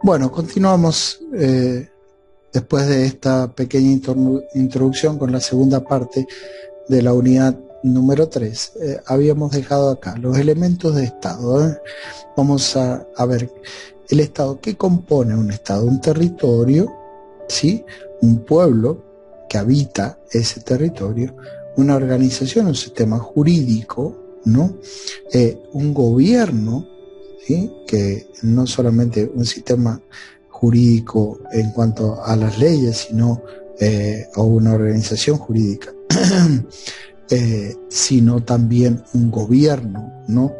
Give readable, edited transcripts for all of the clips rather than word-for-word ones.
Bueno, continuamos después de esta pequeña introducción con la segunda parte de la unidad número 3. Habíamos dejado acá los elementos de Estado. Vamos a ver el Estado. ¿Qué compone un Estado? Un territorio, ¿sí? Un pueblo que habita ese territorio, una organización, un sistema jurídico, ¿no? Un gobierno, ¿sí? Que no solamente un sistema jurídico en cuanto a las leyes, sino o una organización jurídica, sino también un gobierno, ¿no?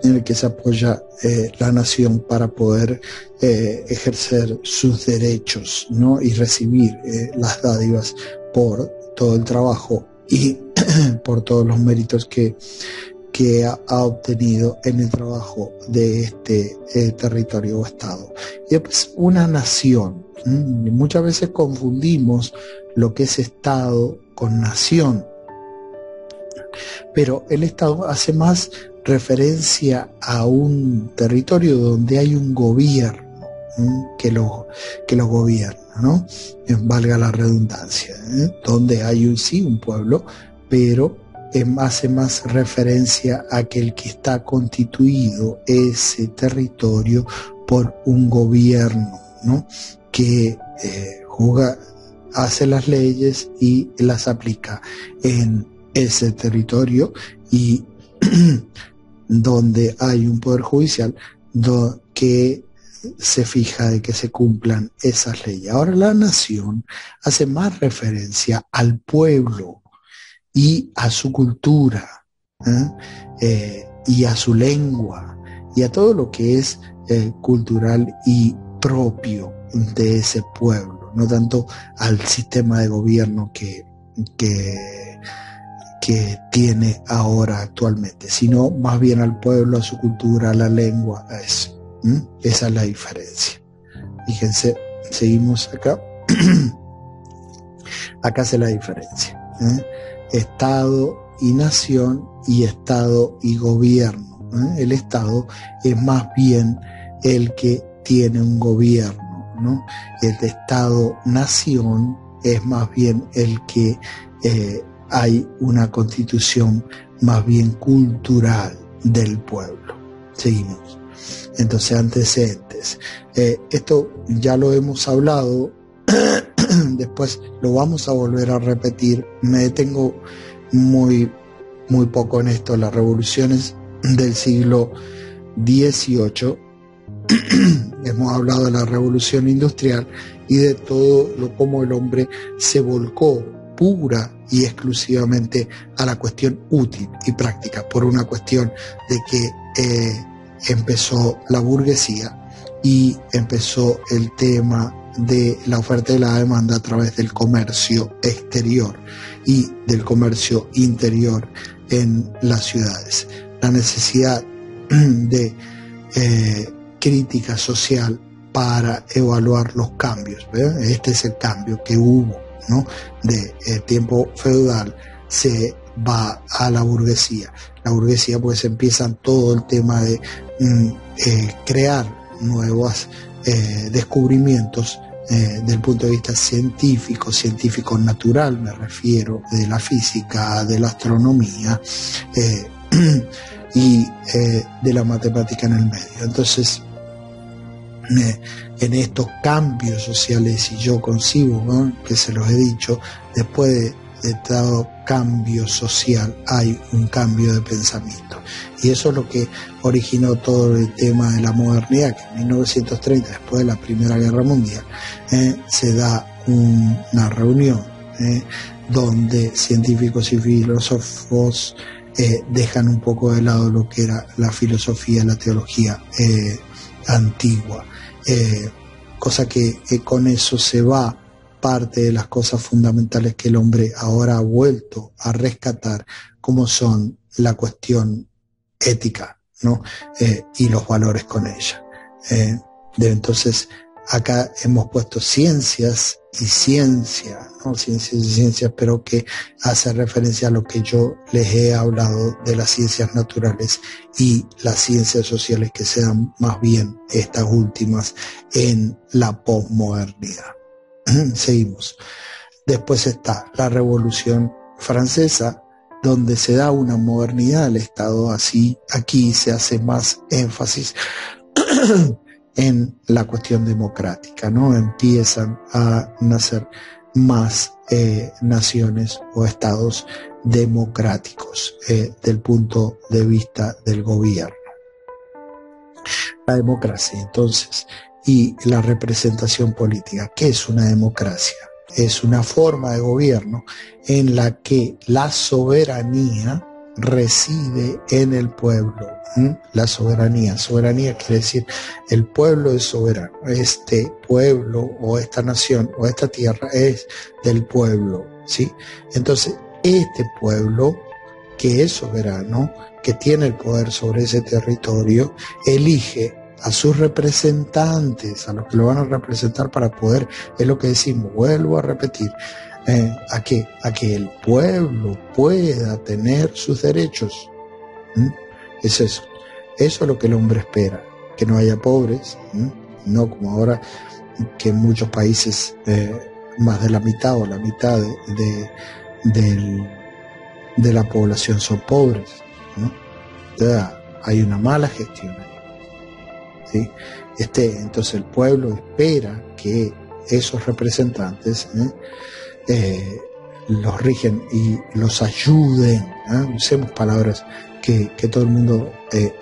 En el que se apoya la nación para poder ejercer sus derechos, ¿no? Y recibir las dádivas por todo el trabajo y por todos los méritos que ha obtenido en el trabajo de este territorio o estado. Y después una nación. Muchas veces confundimos lo que es estado con nación, pero el estado hace más referencia a un territorio donde hay un gobierno que lo gobierna, ¿no? Valga la redundancia, donde hay un pueblo, pero hace más referencia a aquel que está constituido ese territorio por un gobierno, ¿no? Que hace las leyes y las aplica en ese territorio, y donde hay un poder judicial que se fija de que se cumplan esas leyes. Ahora la nación hace más referencia al pueblo y a su cultura, y a su lengua, y a todo lo que es cultural y propio de ese pueblo, no tanto al sistema de gobierno que tiene ahora actualmente, sino más bien al pueblo, a su cultura, a la lengua, a eso. Esa es la diferencia. Fíjense, seguimos acá. Acá hace la diferencia. Estado y nación, y Estado y gobierno. El Estado es más bien el que tiene un gobierno, ¿no? El Estado-nación es más bien el que hay una constitución más bien cultural del pueblo. Seguimos. Entonces, antecedentes. Esto ya lo hemos hablado. Después lo vamos a volver a repetir. Me detengo muy poco en esto. Las revoluciones del siglo XVIII. Hemos hablado de la revolución industrial y de todo cómo el hombre se volcó pura y exclusivamente a la cuestión útil y práctica, por una cuestión de que empezó la burguesía y empezó el tema de la oferta y la demanda a través del comercio exterior y del comercio interior en las ciudades. La necesidad de crítica social para evaluar los cambios. Este es el cambio que hubo, ¿no? De tiempo feudal se va a la burguesía. La burguesía, pues, empiezan todo el tema de crear nuevos descubrimientos del punto de vista científico natural, me refiero, de la física, de la astronomía y de la matemática en el medio. Entonces, en estos cambios sociales, y yo concibo, ¿no?, que se los he dicho, después de todo cambio social hay un cambio de pensamiento, y eso es lo que originó todo el tema de la modernidad, que en 1930, después de la Primera Guerra Mundial, se da una reunión donde científicos y filósofos dejan un poco de lado lo que era la filosofía, la teología antigua, cosa que con eso se va parte de las cosas fundamentales que el hombre ahora ha vuelto a rescatar, como son la cuestión ética, ¿no? Y los valores con ella. Entonces Acá hemos puesto ciencias y ciencia, ¿no? Ciencias y ciencias, pero que hace referencia a lo que yo les he hablado de las ciencias naturales y las ciencias sociales, que sean más bien estas últimas en la posmodernidad. Seguimos. Después está la Revolución Francesa, donde se da una modernidad al Estado. Así, aquí se hace más énfasis en la cuestión democrática, ¿no? Empiezan a nacer más naciones o estados democráticos del punto de vista del gobierno. La democracia, entonces, y la representación política. ¿Qué es una democracia? Es una forma de gobierno en la que la soberanía reside en el pueblo. La soberanía quiere decir el pueblo es soberano. Este pueblo o esta nación o esta tierra es del pueblo, ¿sí? Entonces, este pueblo que es soberano, que tiene el poder sobre ese territorio, elige a sus representantes, a los que lo van a representar para poder, es lo que decimos, vuelvo a repetir, a que el pueblo pueda tener sus derechos. Es eso. Eso es lo que el hombre espera, que no haya pobres, no como ahora que en muchos países más de la mitad o la mitad de la población son pobres, ¿no? O sea, hay una mala gestión ahí, ¿sí? Entonces el pueblo espera que esos representantes los rigen y los ayuden, usemos palabras que todo el mundo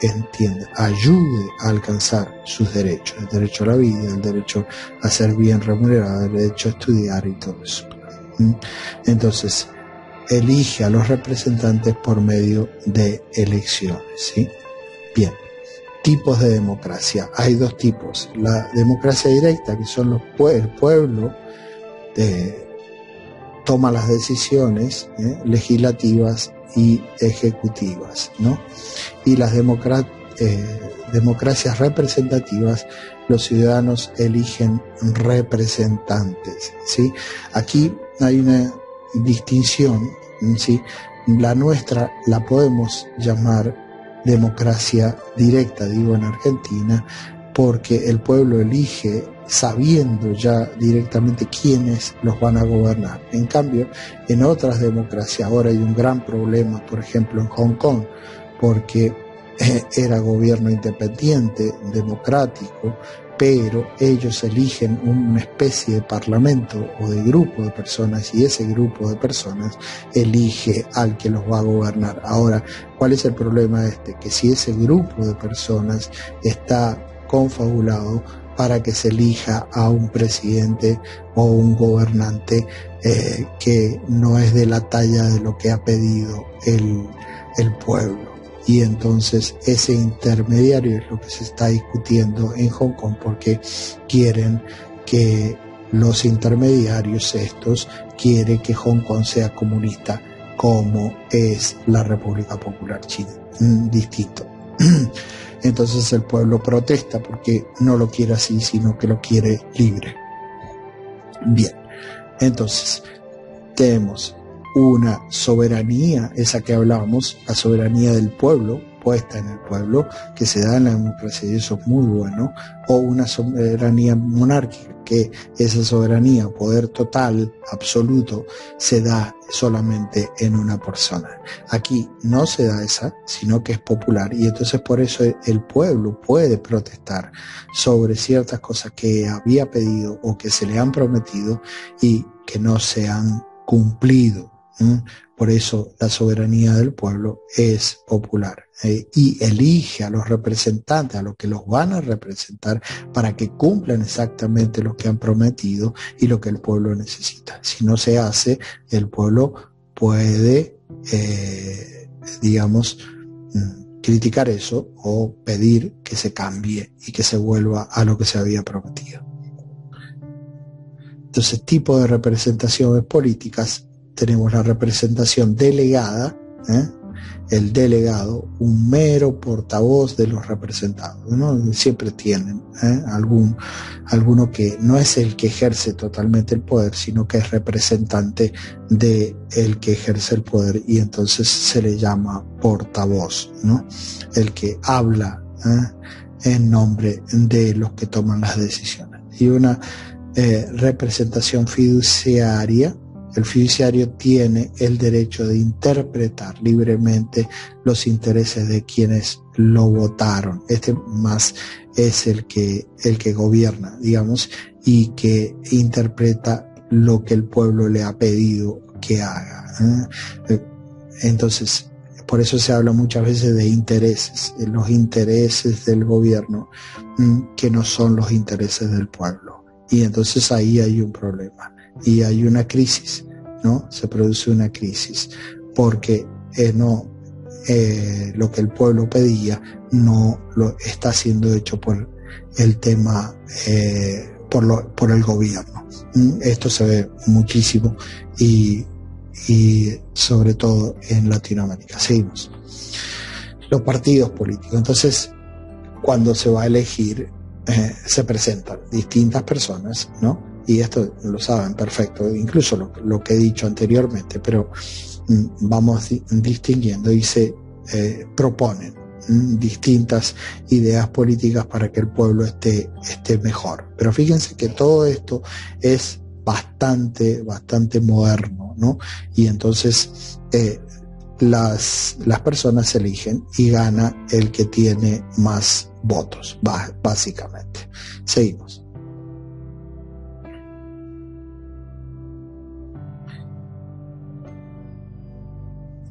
entiende, ayude a alcanzar sus derechos, el derecho a la vida, el derecho a ser bien remunerado, el derecho a estudiar y todo eso. Entonces, elige a los representantes por medio de elecciones, ¿sí? Bien, tipos de democracia. Hay dos tipos. La democracia directa, que son el pueblo toma las decisiones legislativas y ejecutivas, ¿no? Y las democracias representativas, los ciudadanos eligen representantes, ¿sí? Aquí hay una distinción, ¿sí? La nuestra la podemos llamar democracia directa, digo en Argentina, porque el pueblo elige sabiendo ya directamente quiénes los van a gobernar. En cambio, en otras democracias ahora hay un gran problema, por ejemplo en Hong Kong, porque era gobierno independiente, democrático, pero ellos eligen una especie de parlamento o de grupo de personas, y ese grupo de personas elige al que los va a gobernar. Ahora, ¿cuál es el problema Que si ese grupo de personas está confabulado para que se elija a un presidente o un gobernante que no es de la talla de lo que ha pedido el pueblo. Y entonces ese intermediario es lo que se está discutiendo en Hong Kong, porque quieren que los intermediarios quieren que Hong Kong sea comunista como es la República Popular China. Distinto. Entonces el pueblo protesta porque no lo quiere así, sino que lo quiere libre. Bien, entonces tenemos una soberanía, esa que hablábamos, la soberanía del pueblo, puesta en el pueblo, que se da en la democracia, y eso es muy bueno, o una soberanía monárquica, que esa soberanía, poder total, absoluto, se da solamente en una persona. Aquí no se da esa, sino que es popular, y entonces por eso el pueblo puede protestar sobre ciertas cosas que había pedido o que se le han prometido y que no se han cumplido. Por eso la soberanía del pueblo es popular, y elige a los representantes, a los que los van a representar, para que cumplan exactamente lo que han prometido y lo que el pueblo necesita. Si no se hace, el pueblo puede, criticar eso o pedir que se cambie y que se vuelva a lo que se había prometido. Entonces, tipo de representaciones políticas. Tenemos la representación delegada, el delegado, un mero portavoz de los representados, ¿no? Siempre tienen alguno que no es el que ejerce totalmente el poder, sino que es representante de el que ejerce el poder, y entonces se le llama portavoz, ¿no? El que habla en nombre de los que toman las decisiones. Y una representación fiduciaria. El fiduciario tiene el derecho de interpretar libremente los intereses de quienes lo votaron. Este más es el que gobierna, digamos, y que interpreta lo que el pueblo le ha pedido que haga. Entonces, por eso se habla muchas veces de intereses, de los intereses del gobierno, que no son los intereses del pueblo. Y entonces ahí hay un problema y hay una crisis, ¿no? Se produce una crisis porque lo que el pueblo pedía no lo está siendo hecho por el tema, por el gobierno. Esto se ve muchísimo y sobre todo en Latinoamérica. Seguimos. Los partidos políticos. Entonces, cuando se va a elegir, se presentan distintas personas, ¿no? Y esto lo saben perfecto, incluso lo que he dicho anteriormente, pero vamos distinguiendo y se proponen distintas ideas políticas para que el pueblo esté mejor. Pero fíjense que todo esto es bastante moderno, ¿no? Y entonces las personas se eligen y gana el que tiene más votos, básicamente. Seguimos.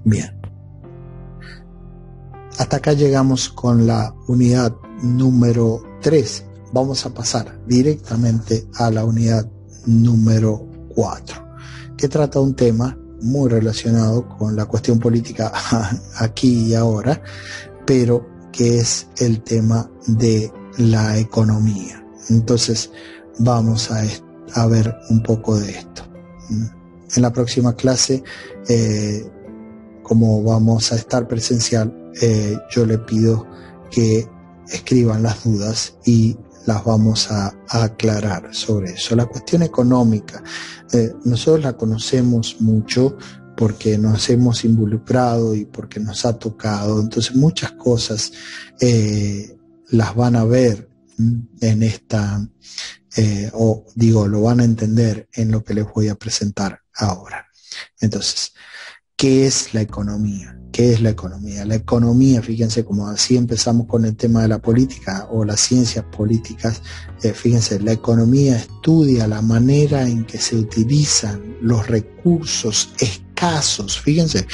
Bien. Hasta acá llegamos con la unidad número 3. Vamos a pasar directamente a la unidad número 4, que trata un tema muy relacionado con la cuestión política aquí y ahora, pero que es el tema de la economía. Entonces vamos a ver un poco de esto. En la próxima clase, como vamos a estar presencial, yo le pido que escriban las dudas y las vamos a aclarar sobre eso. La cuestión económica, nosotros la conocemos mucho porque nos hemos involucrado y porque nos ha tocado, entonces muchas cosas las van a ver en esta, lo van a entender en lo que les voy a presentar ahora. Entonces, ¿qué es la economía? ¿Qué es la economía? La economía, fíjense, como así empezamos con el tema de la política o las ciencias políticas, fíjense, la economía estudia la manera en que se utilizan los recursos escasos. Fíjense,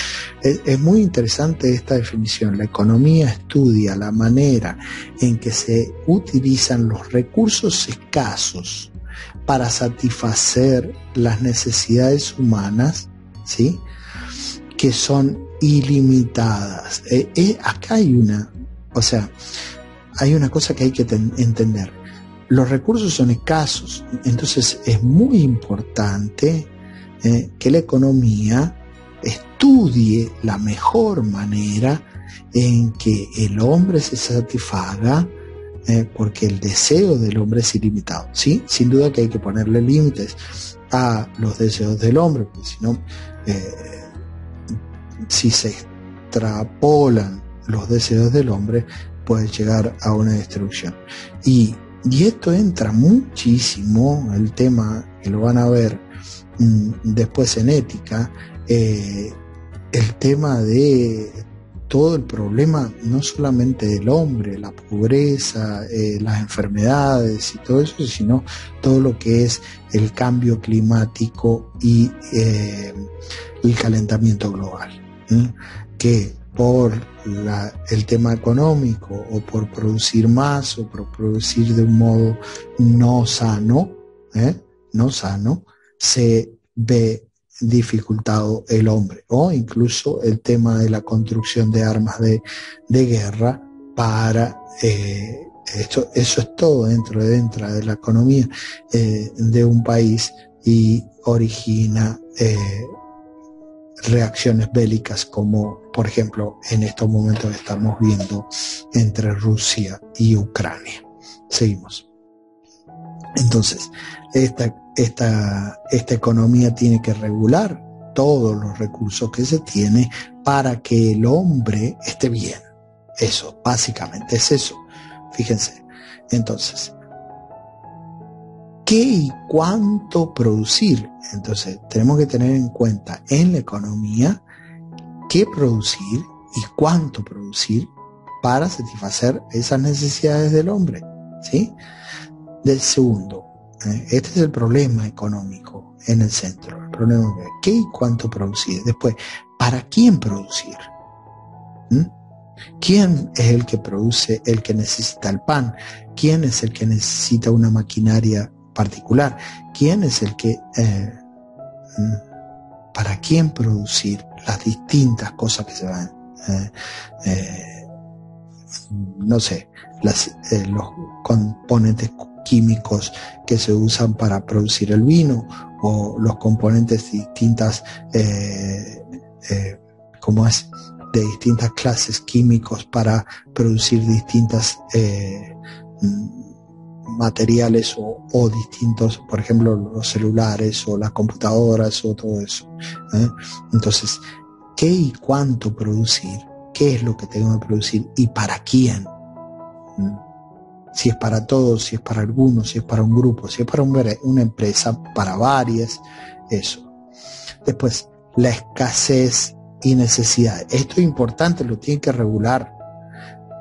es muy interesante esta definición. La economía estudia la manera en que se utilizan los recursos escasos para satisfacer las necesidades humanas, ¿sí?, que son ilimitadas. Acá hay una cosa que hay que entender. Los recursos son escasos, entonces es muy importante que la economía estudie la mejor manera en que el hombre se satisfaga, porque el deseo del hombre es ilimitado, ¿sí? Sin duda que hay que ponerle límites a los deseos del hombre, porque si no, si se extrapolan los deseos del hombre, puede llegar a una destrucción. Y esto entra muchísimo, el tema que lo van a ver después en ética, el tema de todo el problema, no solamente del hombre, la pobreza, las enfermedades y todo eso, sino todo lo que es el cambio climático y el calentamiento global. Que por el tema económico o por producir más o por producir de un modo no sano, se ve dificultado el hombre, o incluso el tema de la construcción de armas de guerra para eso es todo dentro de la economía de un país y origina reacciones bélicas como, por ejemplo, en estos momentos estamos viendo entre Rusia y Ucrania. Seguimos. Entonces, esta economía tiene que regular todos los recursos que se tiene para que el hombre esté bien. Eso, básicamente es eso. Fíjense. Entonces, ¿qué y cuánto producir? Entonces, tenemos que tener en cuenta en la economía qué producir y cuánto producir para satisfacer esas necesidades del hombre, ¿sí? Del segundo, este es el problema económico en el centro. El problema es qué y cuánto producir. Después, ¿para quién producir? ¿Quién es el que produce, el que necesita el pan? ¿Quién es el que necesita una maquinaria particular? ¿Quién es el que... ¿para quién producir las distintas cosas que se van? No sé, los componentes químicos que se usan para producir el vino, o los componentes distintas, como es, de distintas clases químicos para producir distintas materiales o distintos, por ejemplo, los celulares o las computadoras o todo eso. Entonces, ¿qué y cuánto producir? ¿Qué es lo que tengo que producir y para quién? Si es para todos, si es para algunos, si es para un grupo, si es para una empresa, para varias, eso. Después, la escasez y necesidad. Esto es importante, lo tiene que regular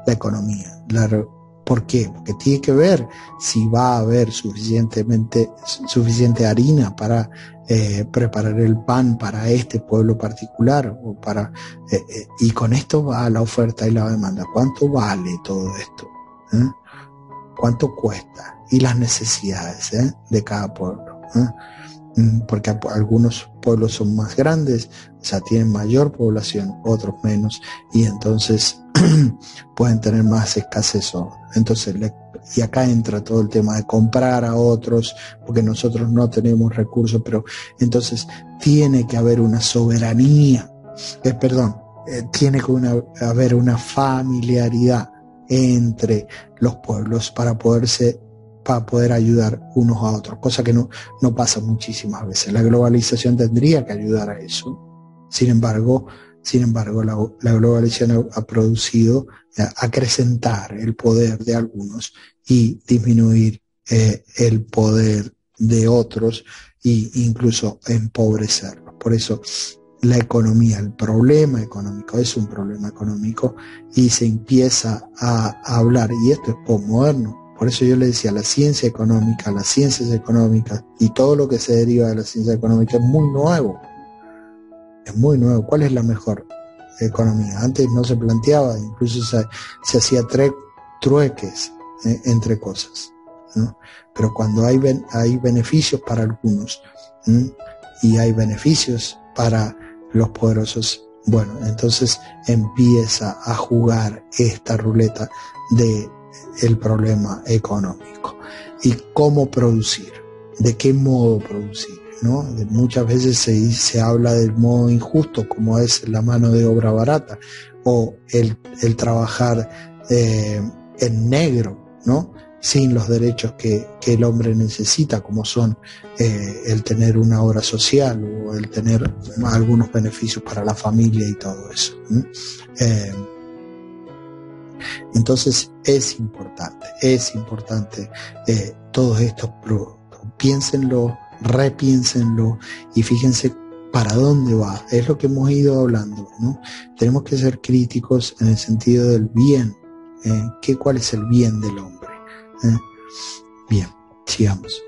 la economía. ¿Por qué? Porque tiene que ver si va a haber suficiente harina para preparar el pan para este pueblo particular, o y con esto va la oferta y la demanda. ¿Cuánto vale todo esto? ¿Cuánto cuesta? Y las necesidades de cada pueblo. Porque algunos pueblos son más grandes, o sea, tienen mayor población, otros menos, y entonces pueden tener más escasez. Entonces, y acá entra todo el tema de comprar a otros, porque nosotros no tenemos recursos, pero entonces tiene que haber una soberanía, tiene que haber una familiaridad entre los pueblos para poder ayudar unos a otros, cosa que no pasa muchísimas veces. La globalización tendría que ayudar a eso. Sin embargo, la globalización ha producido acrecentar el poder de algunos y disminuir el poder de otros, e incluso empobrecerlos. Por eso la economía, el problema económico es un problema económico, y se empieza a hablar, y esto es posmoderno. Por eso yo le decía, la ciencia económica, las ciencias económicas y todo lo que se deriva de la ciencia económica es muy nuevo. Es muy nuevo. ¿Cuál es la mejor economía? Antes no se planteaba, incluso se hacía trueques entre cosas, ¿no? Pero cuando hay beneficios para algunos, y hay beneficios para los poderosos, bueno, entonces empieza a jugar esta ruleta de el problema económico. ¿Y cómo producir? ¿De qué modo producir? ¿No? Muchas veces se habla del modo injusto, como es la mano de obra barata, o el trabajar en negro, ¿no? Sin los derechos que el hombre necesita, como son el tener una obra social, o el tener algunos beneficios para la familia y todo eso. Entonces es importante todos estos productos. Piénsenlo, repiénsenlo y fíjense para dónde va. Es lo que hemos ido hablando, ¿no? Tenemos que ser críticos en el sentido del bien. ¿Cuál es el bien del hombre? Bien, sigamos.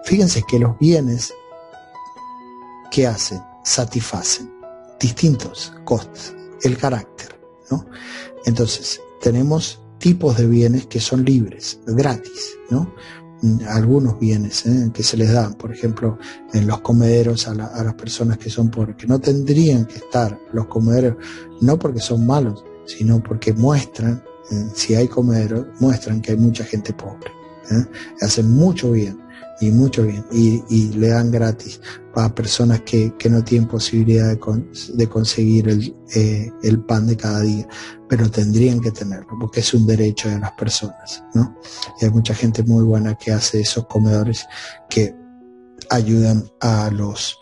Fíjense que los bienes, ¿qué hacen? Satisfacen distintos costos, el carácter, ¿no? Entonces, tenemos tipos de bienes que son libres, gratis, ¿no? Algunos bienes que se les dan, por ejemplo, en los comederos a las personas que son pobres, que no tendrían que estar los comederos, no porque son malos, sino porque muestran, si hay comederos, muestran que hay mucha gente pobre, hacen mucho bien. y mucho bien, y le dan gratis a personas que no tienen posibilidad de conseguir el pan de cada día, pero tendrían que tenerlo porque es un derecho de las personas, ¿no? Y hay mucha gente muy buena que hace esos comedores que ayudan a los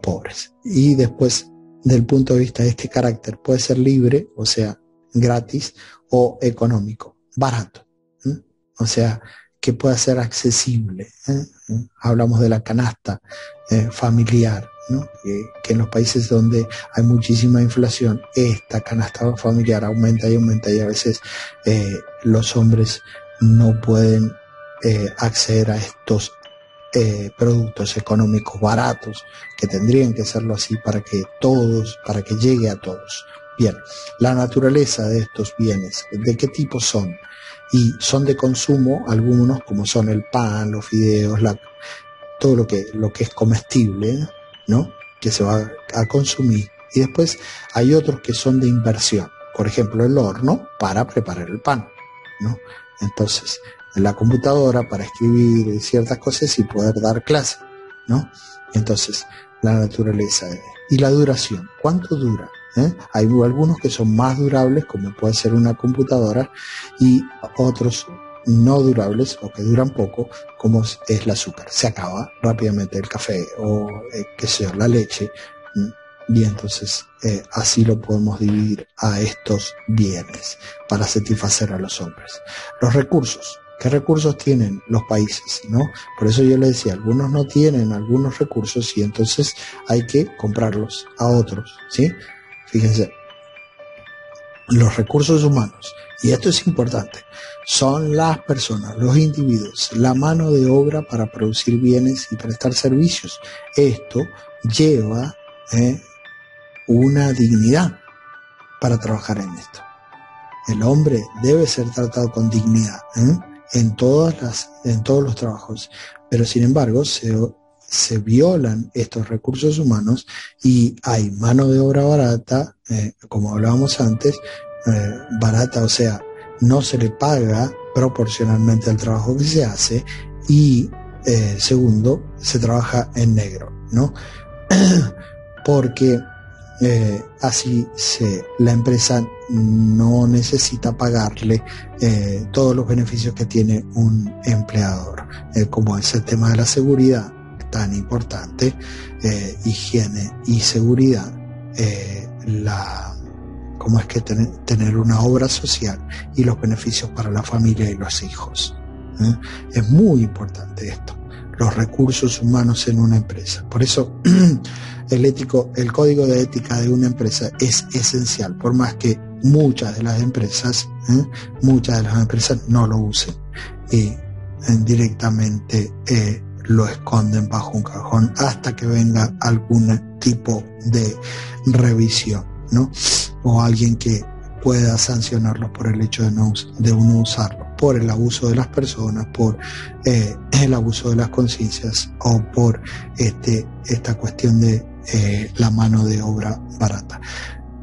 pobres. Y después, del punto de vista de este carácter, puede ser libre, o sea, gratis, o económico, barato, ¿eh? O sea, que pueda ser accesible, ¿eh? Hablamos de la canasta familiar, ¿no? Que en los países donde hay muchísima inflación, esta canasta familiar aumenta y aumenta, y a veces los hombres no pueden acceder a estos productos económicos baratos, que tendrían que serlo así para que llegue a todos. Bien, la naturaleza de estos bienes, ¿de qué tipo son? Y son de consumo algunos, como son el pan, los fideos, todo lo que es comestible, ¿no? Que se va a consumir. Y después hay otros que son de inversión, por ejemplo el horno para preparar el pan, ¿no? Entonces, la computadora para escribir ciertas cosas y poder dar clase, ¿no? Entonces, la naturaleza y la duración, ¿cuánto dura? Hay algunos que son más durables, como puede ser una computadora, y otros no durables o que duran poco, como es el azúcar. Se acaba rápidamente el café o qué sé yo, la leche, y entonces así lo podemos dividir a estos bienes para satisfacer a los hombres. Los recursos. ¿Qué recursos tienen los países, no? Por eso yo les decía, algunos no tienen algunos recursos y entonces hay que comprarlos a otros, ¿sí? Fíjense, los recursos humanos, y esto es importante, son las personas, los individuos, la mano de obra para producir bienes y prestar servicios. Esto lleva una dignidad para trabajar en esto. El hombre debe ser tratado con dignidad en todos los trabajos, pero sin embargo se violan estos recursos humanos y hay mano de obra barata, como hablábamos antes, barata, o sea, no se le paga proporcionalmente al trabajo que se hace, y segundo, se trabaja en negro, ¿no? Porque así la empresa no necesita pagarle todos los beneficios que tiene un empleador, como es el tema de la seguridad, tan importante, higiene y seguridad, cómo es que tener una obra social y los beneficios para la familia y los hijos. Es muy importante esto, los recursos humanos en una empresa. Por eso el código de ética de una empresa es esencial, por más que muchas de las empresas no lo usen y directamente lo esconden bajo un cajón hasta que venga algún tipo de revisión, ¿no? O alguien que pueda sancionarlos por el hecho de no usarlo, por el abuso de las personas, por el abuso de las conciencias o por esta cuestión de la mano de obra barata.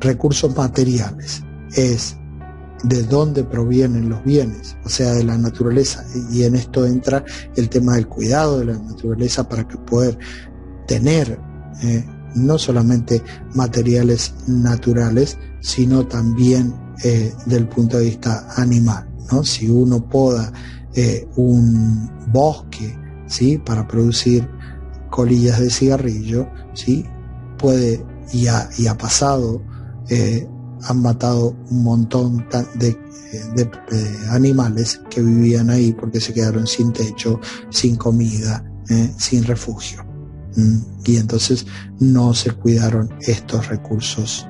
Recursos materiales es de dónde provienen los bienes, o sea, de la naturaleza, y en esto entra el tema del cuidado de la naturaleza para que poder tener no solamente materiales naturales, sino también del punto de vista animal, ¿no? Si uno poda un bosque, ¿sí?, para producir colillas de cigarrillo, ¿sí?, puede, y ha pasado, han matado un montón de animales que vivían ahí porque se quedaron sin techo, sin comida, sin refugio. Y entonces no se cuidaron estos recursos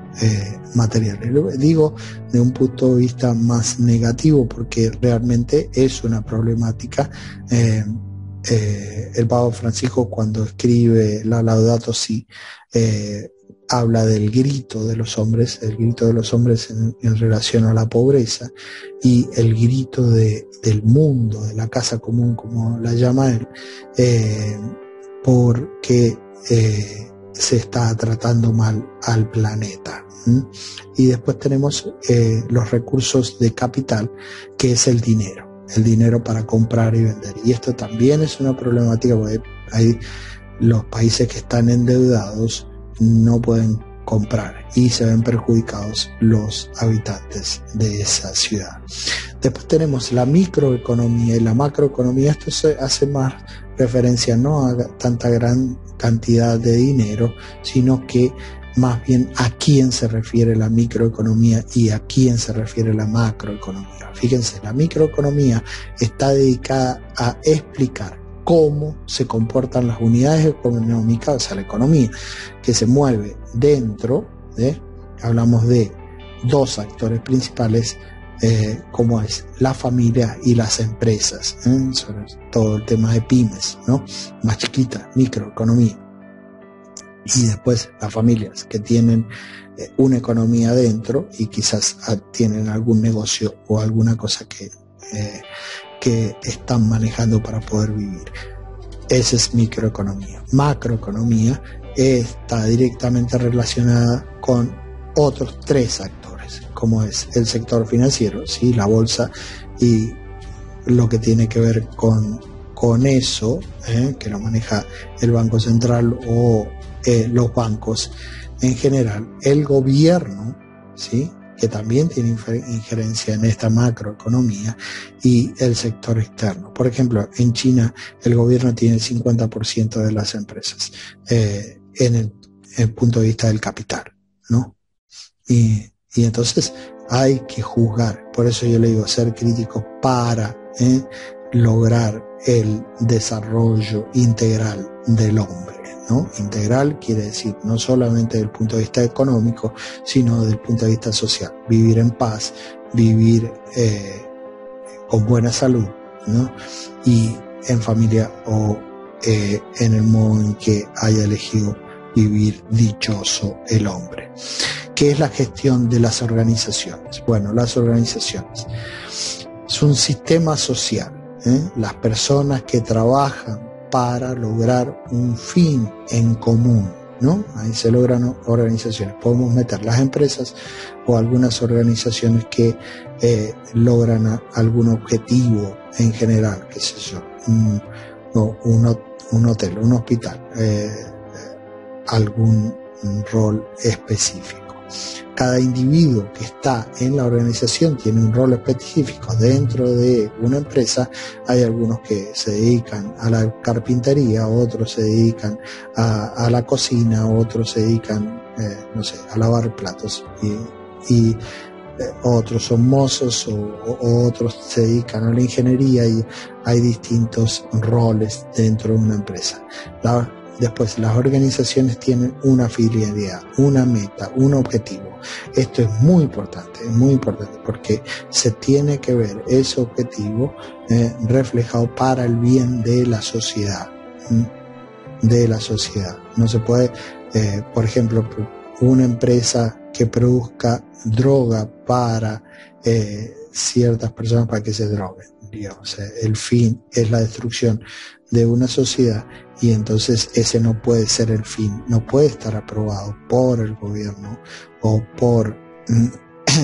materiales. Lo digo de un punto de vista más negativo porque realmente es una problemática. El Papa Francisco, cuando escribe la Laudato Si, habla del grito de los hombres, en relación a la pobreza, y el grito del mundo, de la casa común, como la llama él, porque se está tratando mal al planeta. Y después tenemos los recursos de capital, que es el dinero. el dinero para comprar y vender. Y esto también es una problemática porque hay los países que están endeudados no pueden comprar y se ven perjudicados los habitantes de esa ciudad. Después tenemos la microeconomía y la macroeconomía. Esto se hace más referencia no a tanta gran cantidad de dinero, sino que más bien a quién se refiere la microeconomía y a quién se refiere la macroeconomía. Fíjense, la microeconomía está dedicada a explicar cómo se comportan las unidades económicas, o sea, la economía que se mueve dentro de, hablamos de dos actores principales, como es la familia y las empresas, sobre todo el tema de pymes, ¿no? Más chiquita, microeconomía. Y después las familias que tienen una economía dentro y quizás tienen algún negocio o alguna cosa que están manejando para poder vivir. Esa es microeconomía. Macroeconomía está directamente relacionada con otros tres actores, como es el sector financiero, ¿sí? La bolsa y lo que tiene que ver con eso, que lo maneja el Banco Central o los bancos en general, el gobierno, ¿sí? Que también tiene injerencia en esta macroeconomía, y el sector externo. Por ejemplo, en China el gobierno tiene el 50% de las empresas en el punto de vista del capital, ¿no? Y entonces hay que juzgar. Por eso yo le digo, ser críticos para lograr el desarrollo integral del hombre, ¿no? Integral quiere decir no solamente desde el punto de vista económico, sino desde el punto de vista social. Vivir en paz, vivir con buena salud, ¿no? Y en familia o en el modo en que haya elegido vivir dichoso el hombre. ¿Qué es la gestión de las organizaciones? Bueno, las organizaciones es un sistema social, las personas que trabajan para lograr un fin en común, ¿no? Ahí se logran organizaciones. Podemos meter las empresas o algunas organizaciones que logran algún objetivo en general, qué sé yo, un hotel, un hospital, algún rol específico. Cada individuo que está en la organización tiene un rol específico dentro de una empresa. Hay algunos que se dedican a la carpintería, otros se dedican a la cocina, otros se dedican, no sé, a lavar platos y otros son mozos o otros se dedican a la ingeniería, y hay distintos roles dentro de una empresa. Después, las organizaciones tienen una finalidad, una meta, un objetivo. Esto es muy importante porque se tiene que ver ese objetivo reflejado para el bien de la sociedad. No se puede, por ejemplo, una empresa que produzca droga para ciertas personas para que se droguen. Digamos, el fin es la destrucción de una sociedad, y entonces ese no puede ser el fin, no puede estar aprobado por el gobierno o por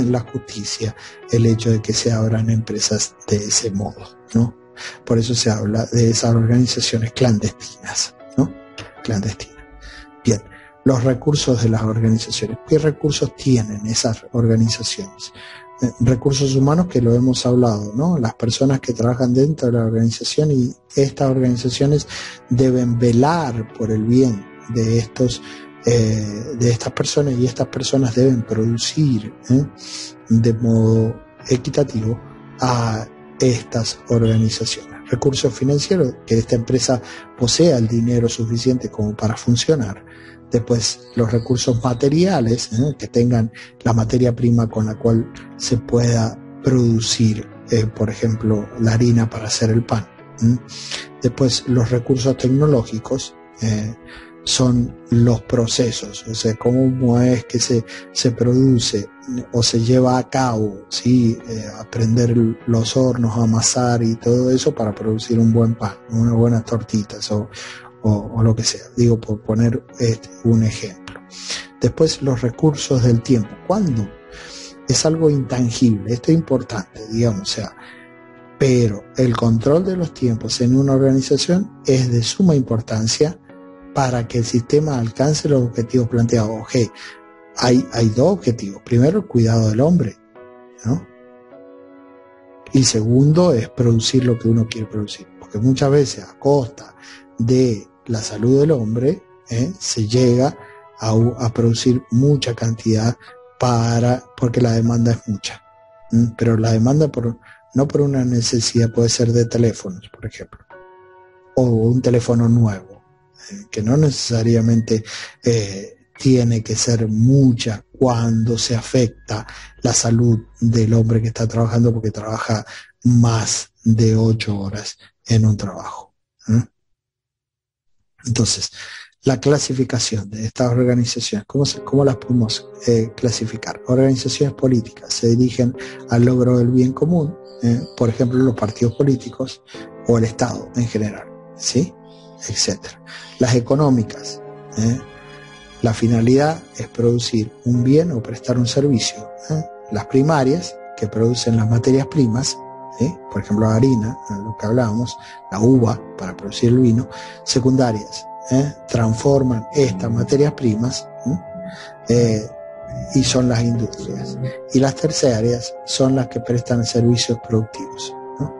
la justicia el hecho de que se abran empresas de ese modo, ¿no? Por eso se habla de esas organizaciones clandestinas, ¿no? Clandestinas. Bien, los recursos de las organizaciones. ¿Qué recursos tienen esas organizaciones? Recursos humanos, que lo hemos hablado, ¿no? Las personas que trabajan dentro de la organización, y estas organizaciones deben velar por el bien de estas personas, y estas personas deben producir de modo equitativo a estas organizaciones. Recursos financieros, que esta empresa posea el dinero suficiente como para funcionar. Después, los recursos materiales, que tengan la materia prima con la cual se pueda producir, por ejemplo, la harina para hacer el pan. Después, los recursos tecnológicos son los procesos, o sea, cómo es que se produce o se lleva a cabo, ¿sí? Aprender los hornos, amasar y todo eso para producir un buen pan, unas buenas tortitas o lo que sea, digo, por poner un ejemplo. Después, los recursos del tiempo. ¿Cuándo? Es algo intangible, esto es importante, digamos, o sea, Pero el control de los tiempos en una organización es de suma importancia para que el sistema alcance los objetivos planteados. Okay, hay dos objetivos. Primero, el cuidado del hombre, ¿no? Y segundo, es producir lo que uno quiere producir. Porque muchas veces a costa de la salud del hombre, se llega a producir mucha cantidad porque la demanda es mucha. Pero la demanda no por una necesidad, puede ser de teléfonos, por ejemplo, o un teléfono nuevo, que no necesariamente tiene que ser mucha cuando se afecta la salud del hombre que está trabajando porque trabaja más de 8 horas en un trabajo. Entonces, la clasificación de estas organizaciones, ¿cómo las podemos clasificar? Organizaciones políticas se dirigen al logro del bien común, por ejemplo, los partidos políticos o el Estado en general, ¿sí? Etcétera. Las económicas, la finalidad es producir un bien o prestar un servicio. Las primarias, que producen las materias primas, por ejemplo, la harina, lo que hablábamos, la uva para producir el vino. Secundarias, transforman estas materias primas, y son las industrias. Y las terciarias son las que prestan servicios productivos, ¿no?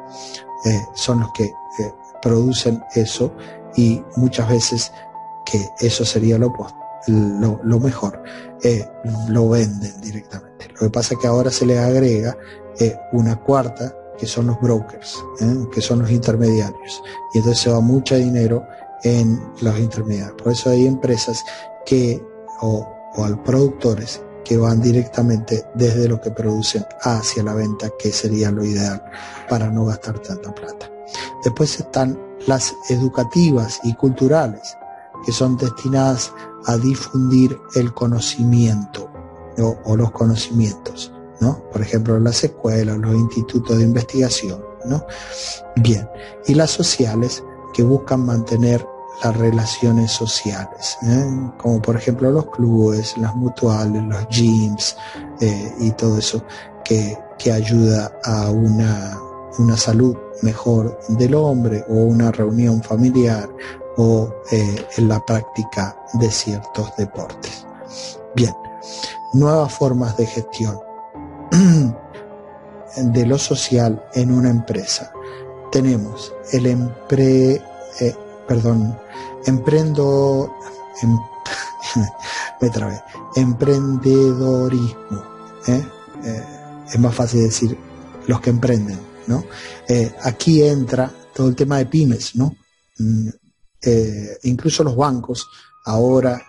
Son los que producen eso, y muchas veces, que eso sería lo mejor, lo venden directamente. Lo que pasa es que ahora se le agrega una cuarta, que son los brokers, que son los intermediarios, y entonces se va mucho dinero en los intermediarios. Por eso hay empresas o productores que van directamente desde lo que producen hacia la venta, que sería lo ideal para no gastar tanta plata. Después están las educativas y culturales, que son destinadas a difundir el conocimiento o los conocimientos, ¿no? Por ejemplo, las escuelas, los institutos de investigación, ¿no? Bien. Y las sociales, que buscan mantener las relaciones sociales, como por ejemplo los clubes, las mutuales, los gyms, y todo eso que ayuda a una salud mejor del hombre, o una reunión familiar, o en la práctica de ciertos deportes. Bien, nuevas formas de gestión de lo social en una empresa. Tenemos el emprendedorismo. Es más fácil decir los que emprenden, ¿no? Aquí entra todo el tema de pymes, ¿no? Incluso los bancos ahora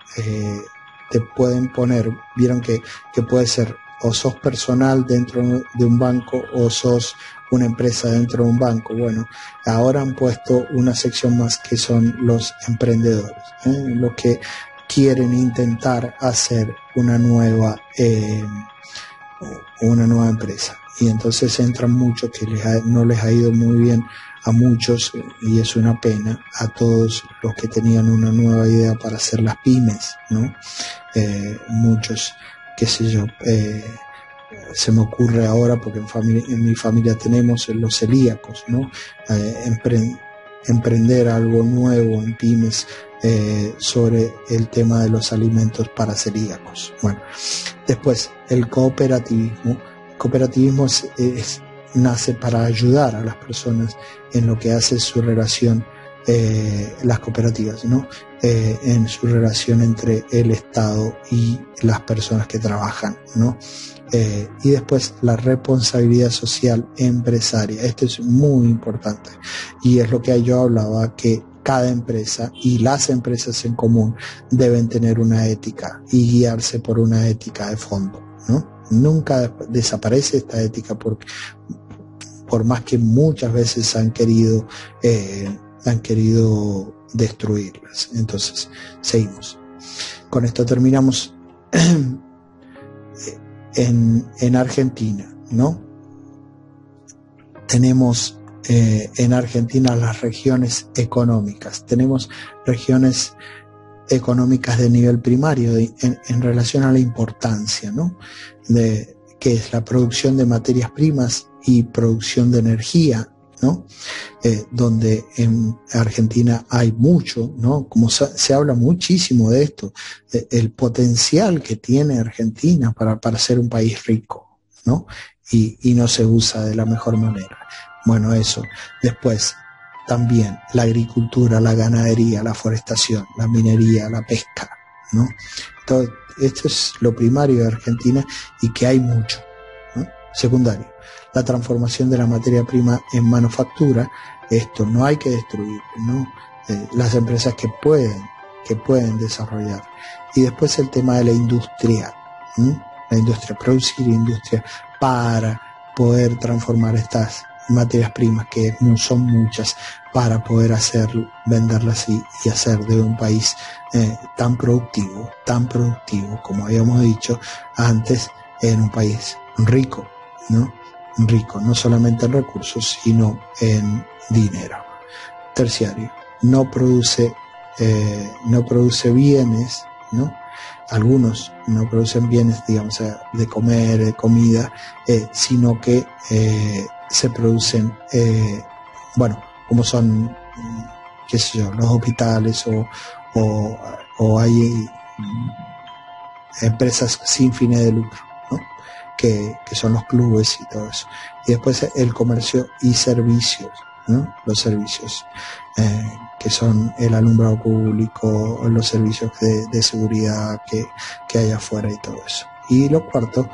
te pueden poner, vieron que puede ser o sos personal dentro de un banco o sos una empresa dentro de un banco. Bueno, ahora han puesto una sección más que son los emprendedores, los que quieren intentar hacer una nueva empresa, y entonces entran muchos que no les ha ido muy bien a muchos, y es una pena a todos los que tenían una nueva idea para hacer las pymes, ¿no? Muchos, qué sé yo, se me ocurre ahora porque en mi familia tenemos los celíacos, ¿no? Emprender algo nuevo en pymes sobre el tema de los alimentos para celíacos. Bueno, después el cooperativismo. El cooperativismo nace para ayudar a las personas en lo que hace su relación, las cooperativas, ¿no? En su relación entre el Estado y las personas que trabajan, ¿no? Y después la responsabilidad social empresaria. Esto es muy importante, y es lo que yo hablaba, que cada empresa y las empresas en común deben tener una ética y guiarse por una ética de fondo, ¿no? Nunca desaparece esta ética, por más que muchas veces han querido destruirlas. Entonces, seguimos. Con esto terminamos. En Argentina, ¿no? Tenemos en Argentina las regiones económicas. Tenemos regiones económicas de nivel primario en relación a la importancia, ¿no? Que es la producción de materias primas y producción de energía ¿no? Donde en Argentina hay mucho, ¿no? Como se habla muchísimo de esto, el potencial que tiene Argentina para ser un país rico, ¿no? Y no se usa de la mejor manera. Bueno, eso. Después, también la agricultura, la ganadería, la forestación, la minería, la pesca, ¿no? Entonces, esto es lo primario de Argentina y que hay mucho, ¿no? Secundario, la transformación de la materia prima en manufactura, esto no hay que destruir, ¿no? Las empresas que pueden desarrollar. Y después el tema de la industria, ¿no? La industria, producir industria para poder transformar estas materias primas, que son muchas, para poder venderlas y hacer de un país tan productivo, como habíamos dicho antes, en un país rico, ¿no? Rico, no solamente en recursos, sino en dinero. Terciario, no produce bienes, ¿no? Algunos no producen bienes, digamos, de comer, de comida, sino que se producen, como son, qué sé yo, los hospitales o hay empresas sin fines de lucro, ¿no? Que son los clubes y todo eso. Y después el comercio y servicios, ¿no? Los servicios, que son el alumbrado público, los servicios de seguridad que hay afuera y todo eso. Y lo cuarto,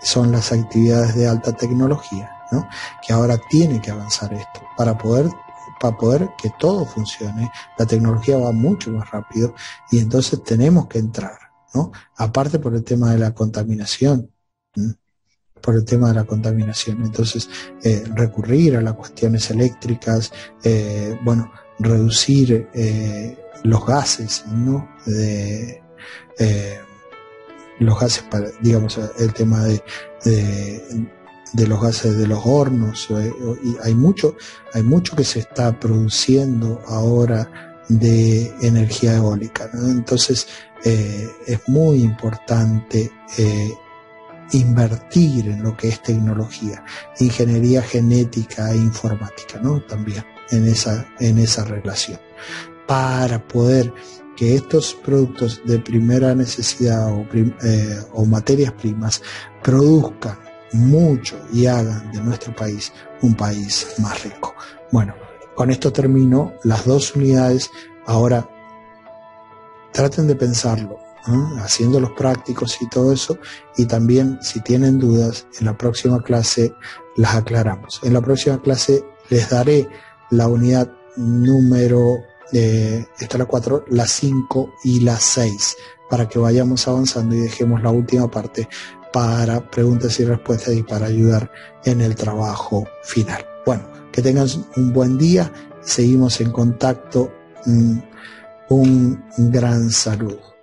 son las actividades de alta tecnología, ¿no? Que ahora tiene que avanzar esto para poder que todo funcione. La tecnología va mucho más rápido y entonces tenemos que entrar, ¿no? Aparte por el tema de la contaminación, ¿no? Por el tema de la contaminación. Entonces, recurrir a las cuestiones eléctricas, reducir los gases, ¿no? Los gases, digamos, el tema de los gases de los hornos, y hay mucho que se está produciendo ahora de energía eólica, ¿no? Entonces, es muy importante invertir en lo que es tecnología, ingeniería genética e informática, ¿no? También en esa relación, para poder que estos productos de primera necesidad o materias primas produzcan mucho y hagan de nuestro país un país más rico. Bueno, con esto termino las 2 unidades. Ahora traten de pensarlo, haciéndolos prácticos y todo eso, y también si tienen dudas, en la próxima clase las aclaramos. En la próxima clase les daré la unidad número, esta es la 4, la 5 y la 6, para que vayamos avanzando y dejemos la última parte para preguntas y respuestas y para ayudar en el trabajo final. Bueno, que tengan un buen día, seguimos en contacto, un gran saludo.